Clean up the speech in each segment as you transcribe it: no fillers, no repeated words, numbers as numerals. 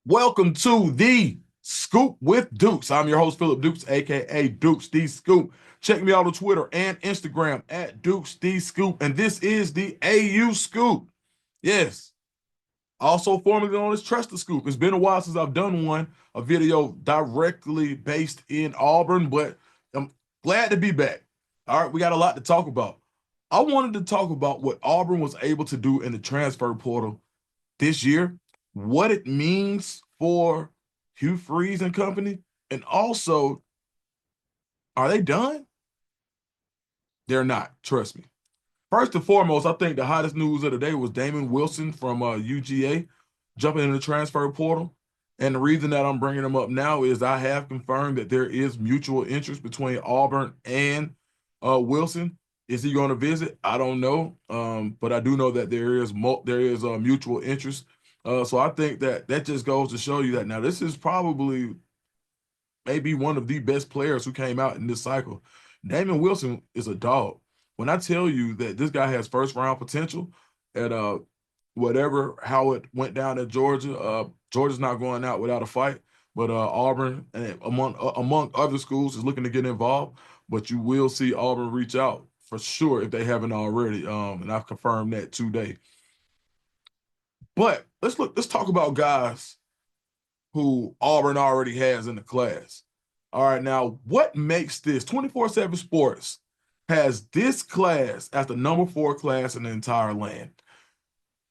Welcome to the Scoop with Dukes. I'm your host, Philip Dukes, aka Dukes D Scoop. Check me out on Twitter and Instagram at Dukes D Scoop. And this is the AU Scoop. Yes. Also formerly known as Trust the Scoop. It's been a while since I've done a video directly based in Auburn, but I'm glad to be back. All right, we got a lot to talk about. I wanted to talk about what Auburn was able to do in the transfer portal this year, what it means for Hugh Freeze and company, and also, are they done? They're not. Trust me. First and foremost, I think the hottest news of the day was Damon Wilson from UGA jumping in the transfer portal. And the reason that I'm bringing him up now is I have confirmed that there is mutual interest between Auburn and Wilson. Is he going to visit? I don't know, but I do know that there is a mutual interest. So I think that just goes to show you that now this is probably maybe one of the best players who came out in this cycle. Damon Wilson is a dog. When I tell you that this guy has first round potential at whatever how it went down at Georgia, Georgia's not going out without a fight. But Auburn and among other schools is looking to get involved. But you will see Auburn reach out for sure if they haven't already. And I've confirmed that today. But let's talk about guys who Auburn already has in the class. All right, now what makes this 24/7 Sports has this class as the number 4 class in the entire land?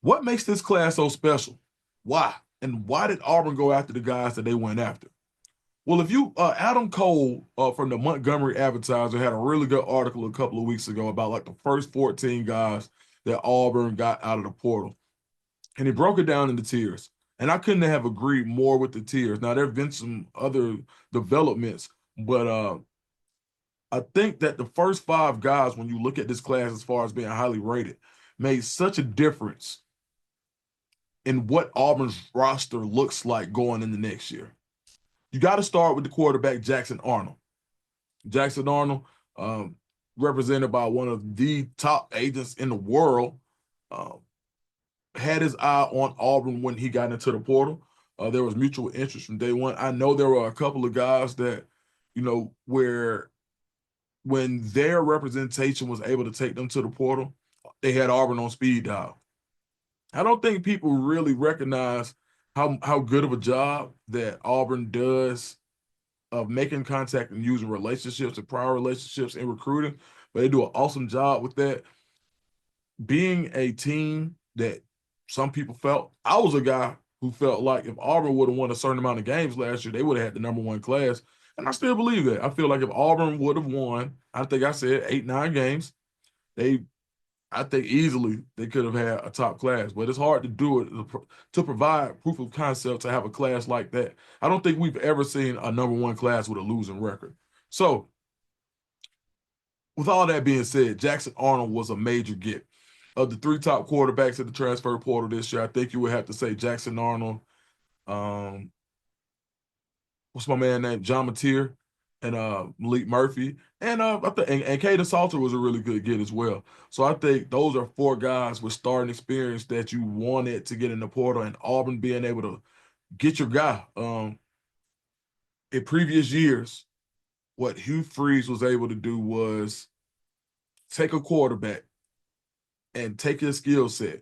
What makes this class so special? Why? And why did Auburn go after the guys that they went after? Well, if you Adam Cole from the Montgomery Advertiser had a really good article a couple of weeks ago about like the first 14 guys that Auburn got out of the portal, and he broke it down into tiers. And I couldn't have agreed more with the tiers. Now there have been some other developments, but I think that the first 5 guys, when you look at this class as far as being highly rated, made such a difference in what Auburn's roster looks like going into next year. You got to start with the quarterback, Jackson Arnold. Jackson Arnold, represented by one of the top agents in the world, um, had his eye on Auburn when he got into the portal. There was mutual interest from day one. I know there were a couple of guys that, where when their representation was able to take them to the portal, they had Auburn on speed dial. I don't think people really recognize how good of a job that Auburn does of making contact and using relationships and prior relationships in recruiting, but they do an awesome job with that. Being a team that some people felt, I was a guy who felt like if Auburn would have won a certain amount of games last year, they would have had the number 1 class. And I still believe that. I feel like if Auburn would have won, I think I said 8, 9 games, I think easily they could have had a top class, but it's hard to do it to provide proof of concept to have a class like that. I don't think we've ever seen a number 1 class with a losing record. So, with all that being said, Jackson Arnold was a major get. Of the 3 top quarterbacks at the transfer portal this year, I think you would have to say Jackson Arnold, um, what's my man name? John Mateer and Malik Murphy. And I think Caden Salter was a really good get as well. So I think those are 4 guys with starting experience that you wanted to get in the portal, and Auburn being able to get your guy. In previous years, what Hugh Freeze was able to do was take a quarterback and take his skill set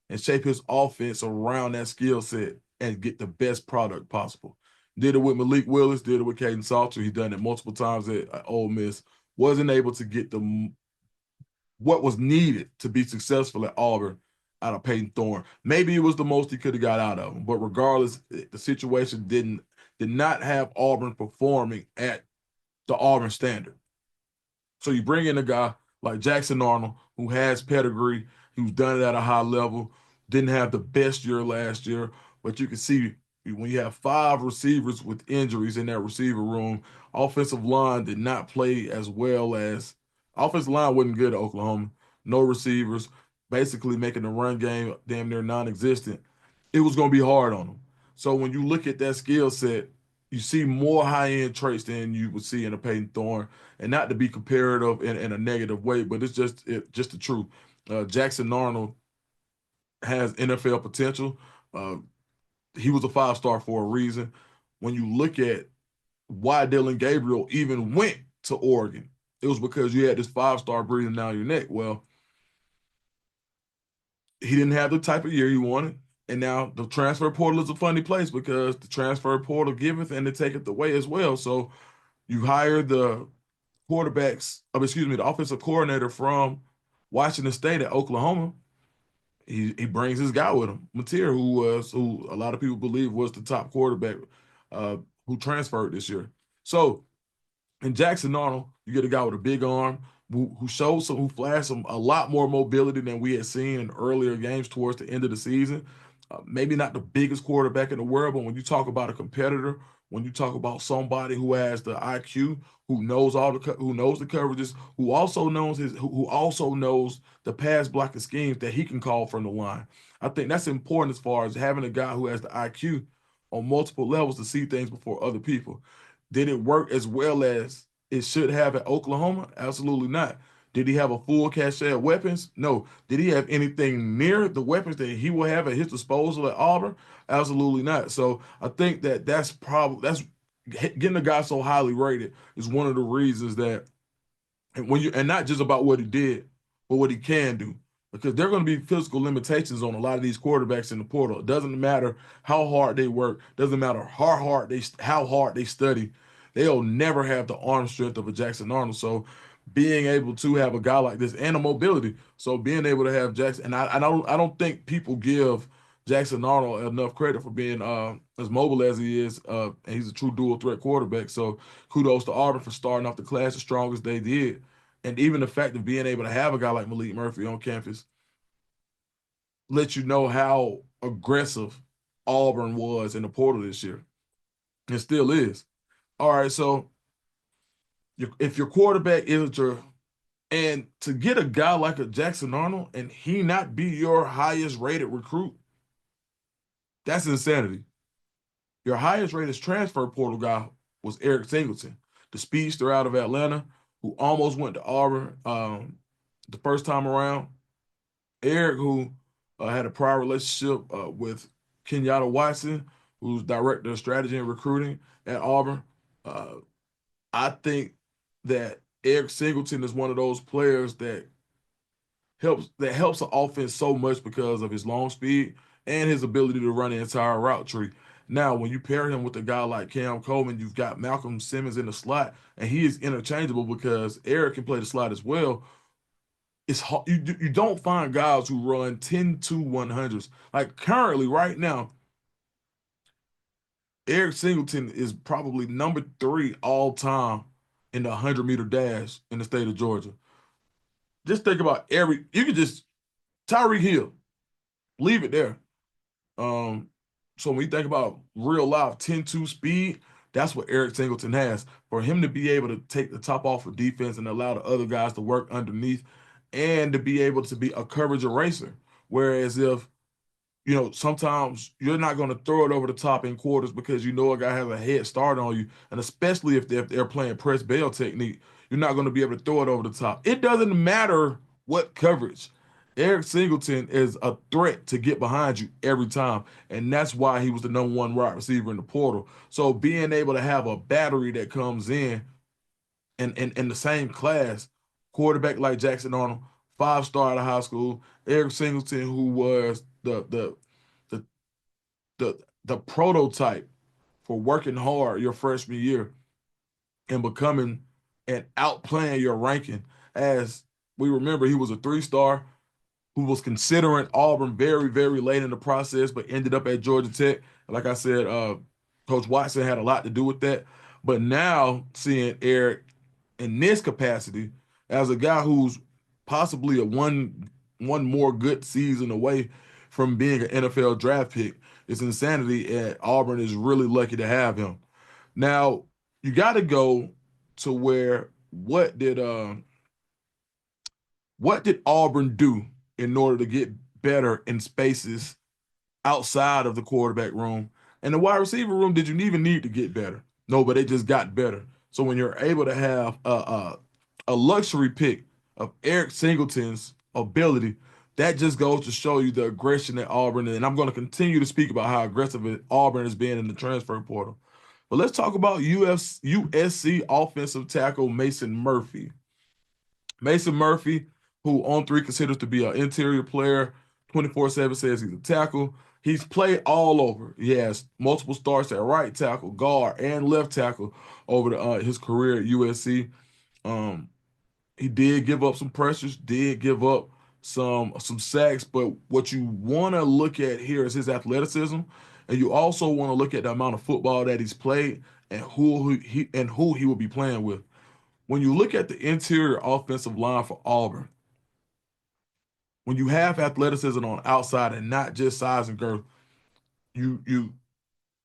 and shape his offense around that skill set and get the best product possible. Did it with Malik Willis, did it with Caden Salter. He's done it multiple times at Ole Miss. Wasn't able to get what was needed to be successful at Auburn out of Peyton Thorne. Maybe it was the most he could have got out of him, but regardless, the situation did not have Auburn performing at the Auburn standard. So you bring in a guy like Jackson Arnold, who has pedigree, who's done it at a high level, didn't have the best year last year, but you can see when you have 5 receivers with injuries in that receiver room, offensive line did not play as well as offensive line wasn't good at Oklahoma. No receivers, basically making the run game damn near non-existent. It was going to be hard on them. So when you look at that skill set, you see more high-end traits than you would see in a Peyton Thorne, and not to be comparative in a negative way, but it's just the truth. Jackson Arnold has NFL potential. Uh, he was a 5-star for a reason. When you look at why Dylan Gabriel even went to Oregon, it was because you had this 5-star breathing down your neck. Well, he didn't have the type of year he wanted. And now the transfer portal is a funny place because the transfer portal giveth and it taketh away as well. So you hire the the offensive coordinator from Washington State at Oklahoma. He brings his guy with him, Mateer, who a lot of people believe was the top quarterback uh, who transferred this year. So in Jackson Arnold, you get a guy with a big arm who flashed some a lot more mobility than we had seen in earlier games towards the end of the season. Maybe not the biggest quarterback in the world, but when you talk about a competitor, when you talk about somebody who has the IQ, who knows the coverages, who also knows the pass blocking schemes that he can call from the line. I think that's important as far as having a guy who has the IQ on multiple levels to see things before other people. Did it work as well as it should have at Oklahoma? Absolutely not. Did he have a full cache of weapons? No. Did he have anything near the weapons that he will have at his disposal at Auburn? Absolutely not. So I think that's getting a guy so highly rated is one of the reasons that and not just about what he did, but what he can do. Because there are going to be physical limitations on a lot of these quarterbacks in the portal. It doesn't matter how hard they work, doesn't matter how hard they study. They'll never have the arm strength of a Jackson Arnold. So being able to have a guy like this and a mobility, so being able to have Jackson, and I don't think people give Jackson Arnold enough credit for being as mobile as he is, and he's a true dual threat quarterback. So kudos to Auburn for starting off the class as strong as they did. And even the fact of being able to have a guy like Malik Murphy on campus lets you know how aggressive Auburn was in the portal this year. It still is. All right, so if your quarterback isn't your and to get a guy like a Jackson Arnold and he not be your highest rated recruit, that's insanity. Your highest rated transfer portal guy was Eric Singleton, the speedster out of Atlanta, who almost went to Auburn the first time around. Eric, who had a prior relationship with Kenyatta Watson, who's director of strategy and recruiting at Auburn. Uh, I think that Eric Singleton is one of those players that helps the offense so much because of his long speed and his ability to run the entire route tree. Now, when you pair him with a guy like Cam Coleman, you've got Malcolm Simmons in the slot, and he is interchangeable because Eric can play the slot as well. It's hard, you don't find guys who run 10 to 100s. Like currently, right now, Eric Singleton is probably number 3 all time in the 100-meter dash in the state of Georgia. Just think about you could just Tyreek Hill, leave it there. Um, so when you think about real life 10-2 speed, that's what Eric Singleton has. For him to be able to take the top off of defense and allow the other guys to work underneath and to be able to be a coverage eraser. Whereas if sometimes you're not going to throw it over the top in quarters because you know a guy has a head start on you, and especially if they're playing press bail technique, you're not going to be able to throw it over the top. It doesn't matter what coverage. Eric Singleton is a threat to get behind you every time, and that's why he was the number one wide receiver in the portal. So being able to have a battery that comes in the same class, quarterback like Jackson Arnold, 5-star out of high school, Eric Singleton, who was the the the prototype for working hard your freshman year and becoming and outplaying your ranking. As we remember, he was a 3-star who was considering Auburn very, very late in the process, but ended up at Georgia Tech. Like I said, Coach Watson had a lot to do with that. But now seeing Eric in this capacity as a guy who's possibly a one more good season away from being an NFL draft pick, it's insanity. And Auburn is really lucky to have him. Now you got to go to where what did Auburn do in order to get better in spaces outside of the quarterback room? And the wide receiver room, did you even need to get better? No, but they just got better. So when you're able to have a luxury pick of Eric Singleton's ability, that just goes to show you the aggression at Auburn. And I'm going to continue to speak about how aggressive Auburn has been in the transfer portal. But let's talk about USC offensive tackle Mason Murphy. Mason Murphy, who On3 considers to be an interior player, 24/7 says he's a tackle. He's played all over. He has multiple starts at right tackle, guard, and left tackle over his career at USC. Um, he did give up some pressures, did give up some sacks, but what you want to look at here is his athleticism, and you also want to look at the amount of football that he's played and who he will be playing with. When you look at the interior offensive line for Auburn, when you have athleticism on the outside and not just size and girth, you you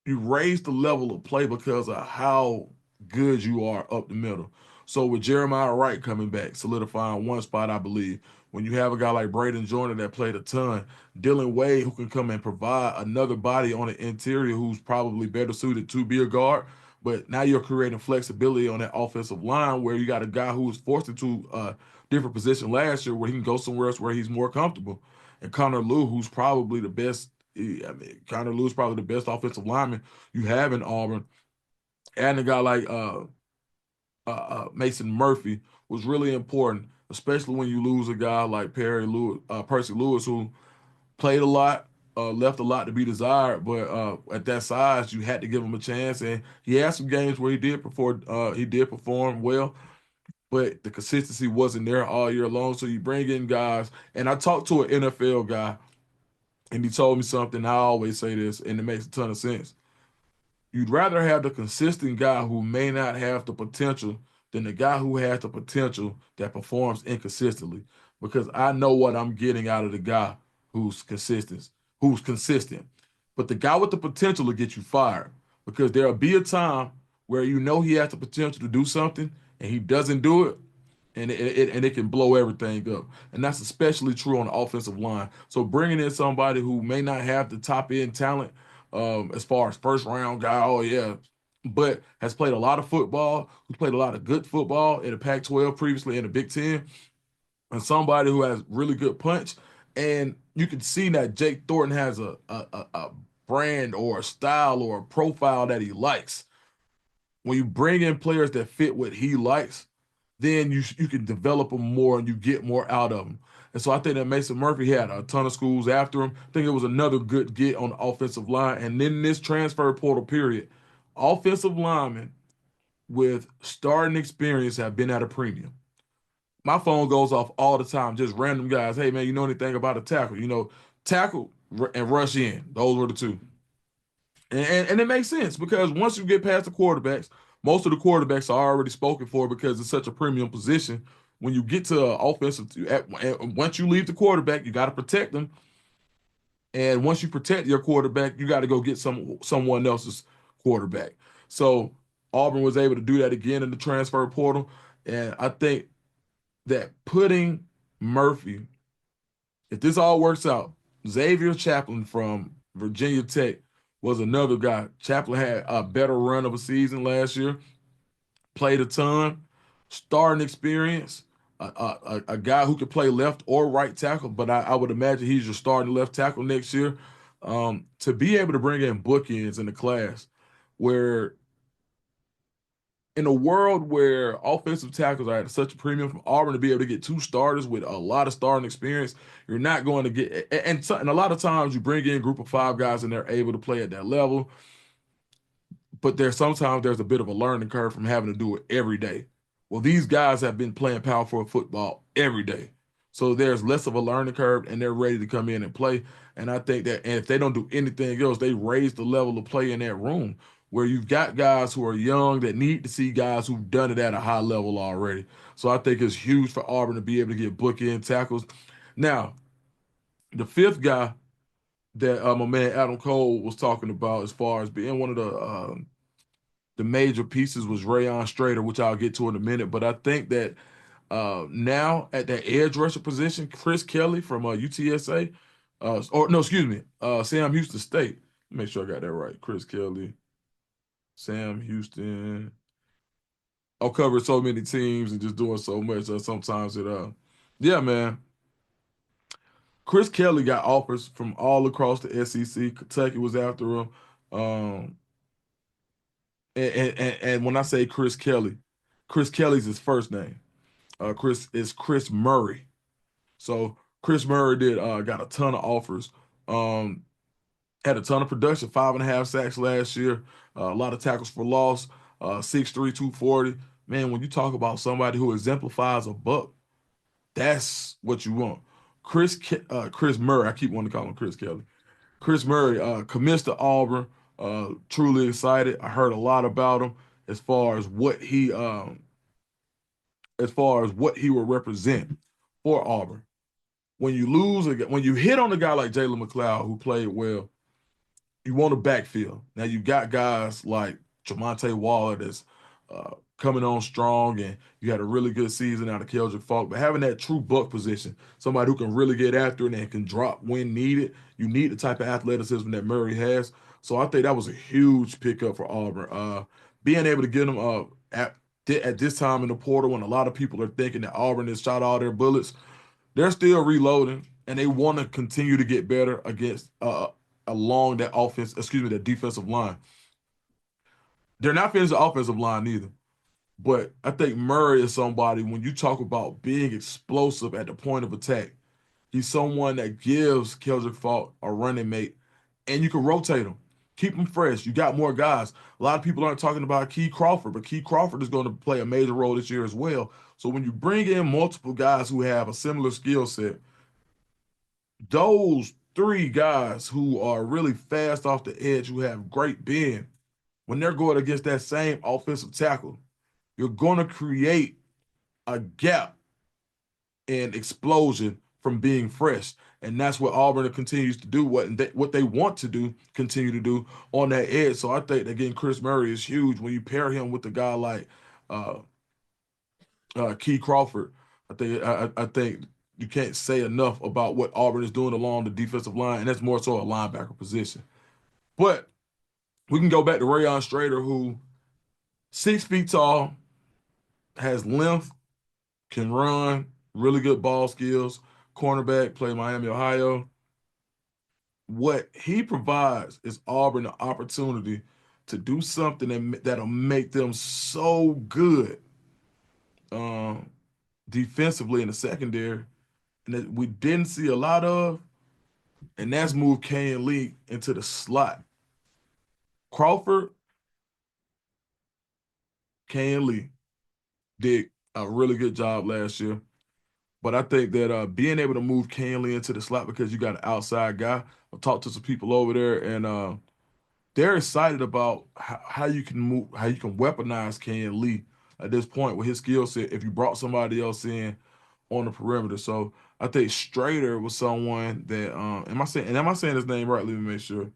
you raise the level of play because of how good you are up the middle. So with Jeremiah Wright coming back, solidifying one spot, I believe. When you have a guy like Braden Joyner that played a ton, Dylan Wade who can come and provide another body on the interior who's probably better suited to be a guard. But now you're creating flexibility on that offensive line where you got a guy who was forced into a different position last year where he can go somewhere else where he's more comfortable. And Connor Lew, who's probably the best Connor Lewis probably the best offensive lineman you have in Auburn, and a guy like Mason Murphy was really important, especially when you lose a guy like Percy Lewis, who played a lot, left a lot to be desired, but at that size, you had to give him a chance, and he had some games where he did perform well, but the consistency wasn't there all year long. So you bring in guys, and I talked to an NFL guy, and he told me something. I always say this, and it makes a ton of sense. You'd rather have the consistent guy who may not have the potential than the guy who has the potential that performs inconsistently. Because I know what I'm getting out of the guy who's consistent. But the guy with the potential will get you fired. Because there'll be a time where you know he has the potential to do something and he doesn't do it, and it can blow everything up. And that's especially true on the offensive line. So bringing in somebody who may not have the top end talent as far as first round guy, oh yeah, but has played a lot of football, who played a lot of good football in the Pac-12 previously in the Big Ten, and somebody who has really good punch. And you can see that Jake Thornton has a brand or a style or a profile that he likes. When you bring in players that fit what he likes, then you can develop them more and you get more out of them. And so I think that Mason Murphy had a ton of schools after him. I think it was another good get on the offensive line. And then this transfer portal period, offensive linemen with starting experience have been at a premium. My phone goes off all the time, just random guys. Hey man, you know anything about a tackle? Tackle and rush in. Those were the two. And it makes sense because once you get past the quarterbacks, most of the quarterbacks are already spoken for because it's such a premium position. When you get to offensive, once you leave the quarterback, you got to protect them. And once you protect your quarterback, you got to go get someone else's quarterback. So Auburn was able to do that again in the transfer portal, and I think that putting Murphy, if this all works out, Xavier Chaplin from Virginia Tech was another guy. Chaplin had a better run of a season last year, played a ton, starting experience, a guy who could play left or right tackle, but I would imagine he's your starting left tackle next year. To be able to bring in bookends in the class where in a world where offensive tackles are at such a premium from Auburn to be able to get two starters with a lot of starting experience, you're not going to get and a lot of times you bring in a group of five guys and they're able to play at that level, but there's a bit of a learning curve from having to do it every day. Well, these guys have been playing power forward football every day. So there's less of a learning curve and they're ready to come in and play. And I think that and if they don't do anything else, they raise the level of play in that room where you've got guys who are young that need to see guys who've done it at a high level already. So I think it's huge for Auburn to be able to get bookend tackles. Now, the fifth guy that my man Adam Cole was talking about as far as being one of the major pieces was Rayon Strader, which I'll get to in a minute. But I think that now at that edge rusher position, Chris Kelly from UTSA, or no, excuse me, Sam Houston State. Make sure I got that right. Chris Kelly, Sam Houston. I'll cover so many teams and just doing so much. Sometimes yeah, man. Chris Kelly got offers from all across the SEC. Kentucky was after him. Um, and when I say Chris Kelly's his first name. Chris is Chris Murray. So Chris Murray did got a ton of offers. Um, had a ton of production, 5.5 sacks last year, a lot of tackles for loss, 6'3", 240. Man, when you talk about somebody who exemplifies a buck, that's what you want. Chris Murray, I keep wanting to call him Chris Kelly. Chris Murray commits to Auburn. Truly excited. I heard a lot about him as far as what he will represent for Auburn. When you lose, when you hit on a guy like Jalen McLeod who played well, you want a backfield. Now you got guys like Jamonte Waller that's coming on strong, and you had a really good season out of Keldrick Falk. But having that true buck position, somebody who can really get after it and can drop when needed, you need the type of athleticism that Murray has. So I think that was a huge pickup for Auburn. Being able to get them at this time in the portal when a lot of people are thinking that Auburn has shot all their bullets, they're still reloading and they want to continue to get better against along that that defensive line. They're not finished the offensive line either. But I think Murray is somebody when you talk about being explosive at the point of attack, he's someone that gives Keldrick Faulk a running mate, and you can rotate him, keep him fresh. You got more guys. A lot of people aren't talking about Key Crawford, but Key Crawford is going to play a major role this year as well. So when you bring in multiple guys who have a similar skill set, those three guys who are really fast off the edge, who have great bend, when they're going against that same offensive tackle, you're going to create a gap in explosion from being fresh. And that's what Auburn continues to do, what they want to do, continue to do on that edge. So I think that getting Chris Murray is huge when you pair him with a guy like uh, Key Crawford. I think you can't say enough about what Auburn is doing along the defensive line, and that's more so a linebacker position. But we can go back to Rayon Strader, who 6 feet tall, has length, can run, really good ball skills, cornerback, played Miami, Ohio. What he provides is Auburn the opportunity to do something that'll make them so good um, defensively in the secondary, and that we didn't see a lot of, and that's moved Kane Lee into the slot. Crawford, Kane Lee did a really good job last year. But I think that being able to move Canley into the slot because you got an outside guy. I've talked to some people over there, and they're excited about how you can move, how you can weaponize Ken Lee at this point with his skill set. If you brought somebody else in on the perimeter, so I think Strader was someone that am I saying his name right? Let me make sure.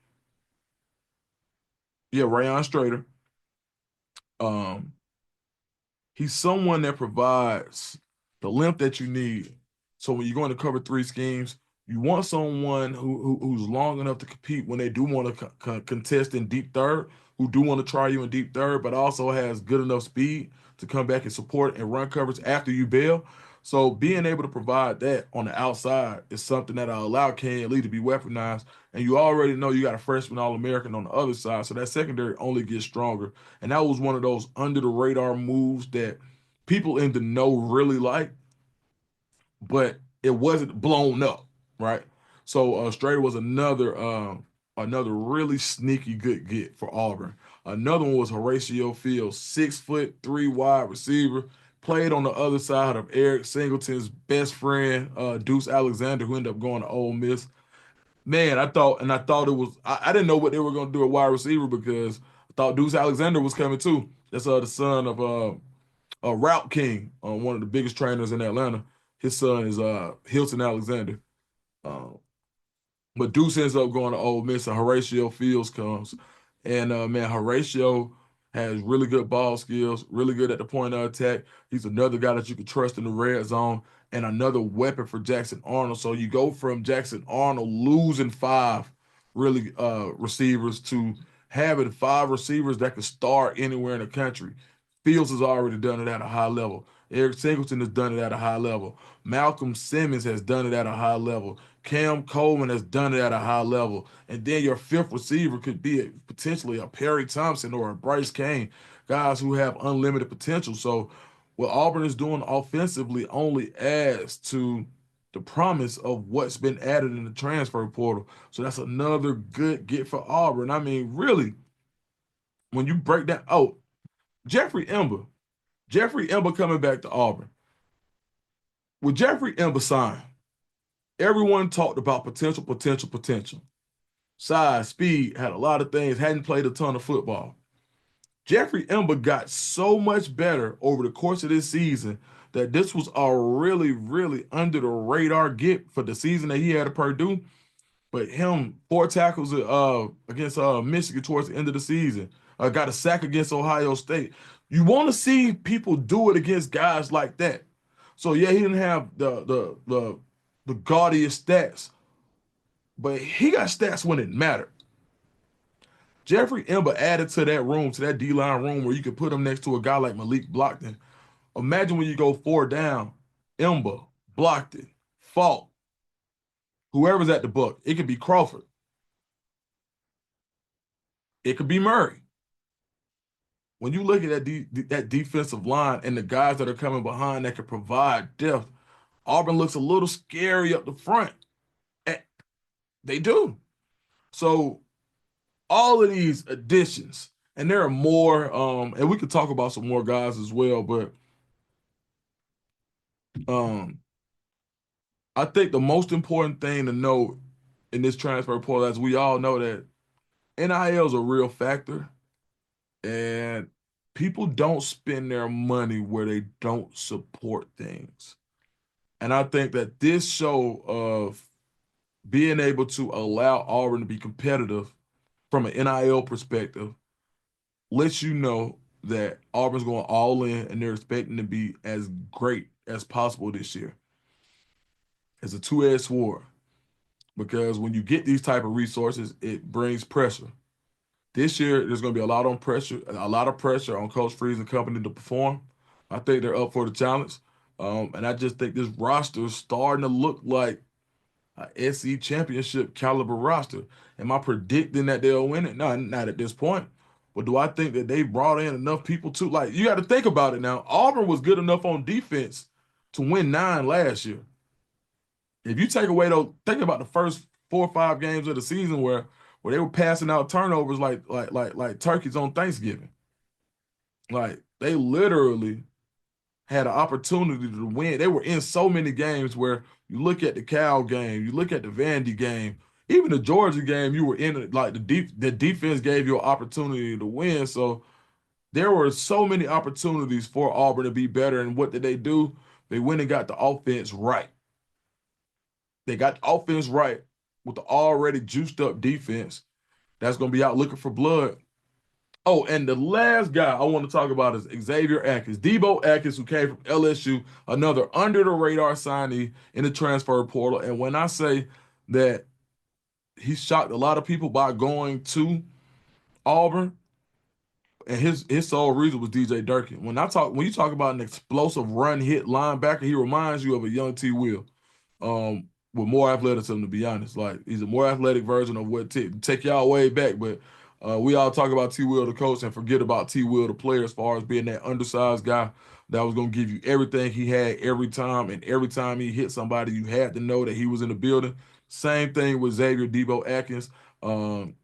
Yeah, Rayon Strader. Um, He's someone that provides the length that you need. So when you're going to cover three schemes, you want someone who's long enough to compete when they do want to contest in deep third, who do want to try you in deep third, but also has good enough speed to come back and support and run coverage after you bail. So being able to provide that on the outside is something that allow Ken Lee to be weaponized. And you already know you got a freshman All-American on the other side, so that secondary only gets stronger. And that was one of those under the radar moves that people in the know really like, but it wasn't blown up, right? So Strader was another really sneaky good get for Auburn. Another one was Horatio Fields, 6'3" wide receiver, played on the other side of Eric Singleton's best friend, Deuce Alexander, who ended up going to Ole Miss. Man, I thought it was I didn't know what they were gonna do at wide receiver because I thought Deuce Alexander was coming too. That's the son of Route King, one of the biggest trainers in Atlanta. His son is Hilton Alexander. Uh, but Deuce ends up going to Ole Miss, and Horatio Fields comes. And man, Horatio has really good ball skills, really good at the point of attack. He's another guy that you can trust in the red zone, and another weapon for Jackson Arnold. So you go from Jackson Arnold losing five really receivers to having five receivers that can start anywhere in the country. Fields has already done it at a high level. Eric Singleton has done it at a high level. Malcolm Simmons has done it at a high level. Cam Coleman has done it at a high level. And then your fifth receiver could be potentially a Perry Thompson or a Bryce Kane, guys who have unlimited potential. So what Auburn is doing offensively only adds to the promise of what's been added in the transfer portal. So that's another good get for Auburn. I mean, really, when you break down, Jeffrey Ember, Jeffrey Ember coming back to Auburn. With Jeffrey Ember signed, everyone talked about potential, potential, potential. Size, speed, had a lot of things, hadn't played a ton of football. Jeffrey Ember got so much better over the course of this season that this was a really, really under the radar get for the season that he had at Purdue. But him, 4 tackles against Michigan towards the end of the season, got a sack against Ohio State. You want to see people do it against guys like that. So yeah, he didn't have the gaudiest stats, but he got stats when it mattered. Jeffrey Ember added to that room, to that D line room, where you could put him next to a guy like Malik Blockton. Imagine when you go 4 down, Ember, Blockton, Falk, whoever's at the book. It could be Crawford. It could be Murray. When you look at that defensive line and the guys that are coming behind that can provide depth, Auburn looks a little scary up the front. They do. So all of these additions, and there are more, and we could talk about some more guys as well, but I think the most important thing to know in this transfer portal, as we all know, that NIL is a real factor, and people don't spend their money where they don't support things. And I think that this show of being able to allow Auburn to be competitive from an NIL perspective lets you know that Auburn's going all in and they're expecting to be as great as possible this year. It's a two-edged sword because when you get these type of resources, it brings pressure. This year, there's going to be a lot of pressure on Coach Freeze and company to perform. I think they're up for the challenge, and I just think this roster is starting to look like a SC championship caliber roster. Am I predicting that they'll win it? No, not at this point. But do I think that they brought in enough people to like? You got to think about it now. Auburn was good enough on defense to win 9 last year. If you take away those, think about the first 4 or 5 games of the season where they were passing out turnovers like turkeys on Thanksgiving. Like they literally had an opportunity to win. They were in so many games where you look at the Cal game, you look at the Vandy game, even the Georgia game, you were in it, like the defense gave you an opportunity to win. So there were so many opportunities for Auburn to be better. And what did they do? They went and got the offense right. They got the offense right with the already juiced up defense that's going to be out looking for blood. Oh, and the last guy I want to talk about is Xavier Atkins, Debo Atkins, who came from LSU, another under the radar signee in the transfer portal. And when I say that he shocked a lot of people by going to Auburn, and his sole reason was DJ Durkin. When you talk about an explosive run hit linebacker, he reminds you of a young T. Will. With more athleticism, to be honest. Like he's a more athletic version of what take y'all way back, but we all talk about T. Will the coach and forget about T. Will the player as far as being that undersized guy that was gonna give you everything he had every time, and every time he hit somebody, you had to know that he was in the building. Same thing with Xavier Debo Atkins. And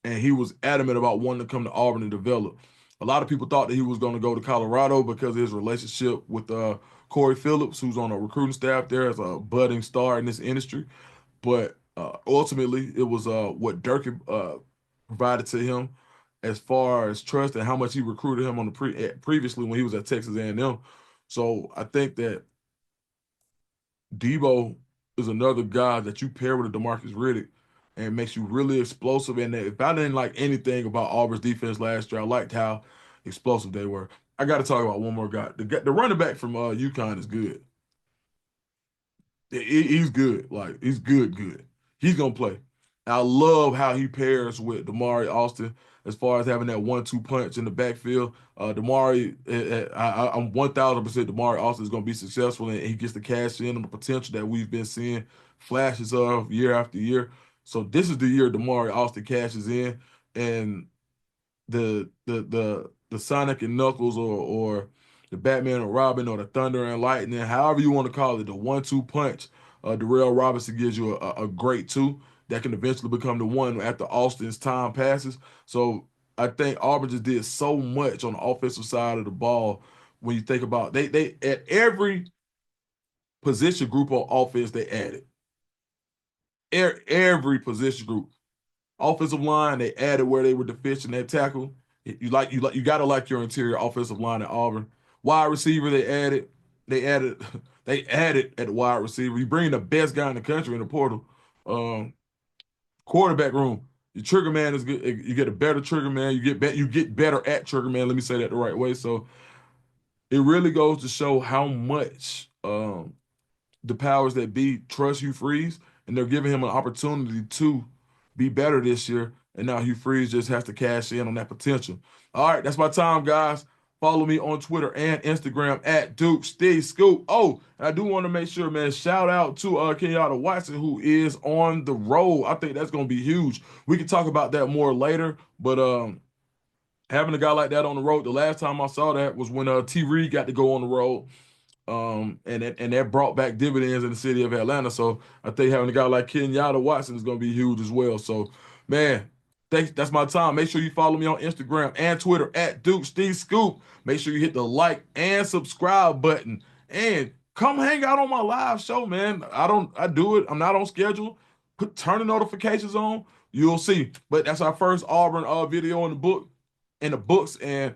he was adamant about wanting to come to Auburn and develop. A lot of people thought that he was going to go to Colorado because of his relationship with Corey Phillips, who's on a recruiting staff there as a budding star in this industry. But ultimately, it was what Durkin provided to him as far as trust and how much he recruited him on the previously when he was at Texas A&M. So I think that Debo is another guy that you pair with a DeMarcus Riddick and it makes you really explosive. And if I didn't like anything about Auburn's defense last year, I liked how explosive they were. I got to talk about one more guy. The running back from UConn is good. He's good. Like he's good. He's gonna play. I love how he pairs with Damari Austin as far as having that 1-2 punch in the backfield. I'm 1,000% Damari Austin is going to be successful, and he gets to cash in on the potential that we've been seeing flashes of year after year. So this is the year Damari Austin cashes in, and the Sonic and Knuckles, or the Batman and Robin, or the Thunder and Lightning, however you want to call it, the 1-2 punch. Darrell Robinson gives you a great two that can eventually become the one after Austin's time passes. So I think Auburn just did so much on the offensive side of the ball. When you think about, they at every position group on offense they added. Every position group. Offensive line, they added where they were deficient at tackle. You gotta like your interior offensive line at Auburn. Wide receiver, they added they added at the wide receiver. You bring the best guy in the country in the portal. Um, Quarterback room, your trigger man is good. You get a better trigger man. You get better at trigger man. Let me say that the right way. So it really goes to show how much the powers that be trust Hugh Freeze, and they're giving him an opportunity to be better this year. And now Hugh Freeze just has to cash in on that potential. All right, that's my time, guys. Follow me on Twitter and Instagram at Duke Steve Scoop. Oh, and I do want to make sure, man, shout out to Kenyatta Watson, who is on the road. I think that's gonna be huge. We can talk about that more later, but having a guy like that on the road, the last time I saw that was when T Reed got to go on the road, and that brought back dividends in the city of Atlanta. So I think having a guy like Kenyatta Watson is going to be huge as well. So, man, thanks. That's my time. Make sure you follow me on Instagram and Twitter at Duke Steve Scoop. Make sure you hit the like and subscribe button, and come hang out on my live show, man. I do it. I'm not on schedule. Turn the notifications on. You'll see. But that's our first Auburn video in the books, and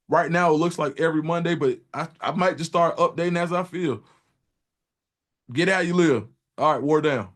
right now, it looks like every Monday, but I might just start updating as I feel. Get how you live. All right, war down.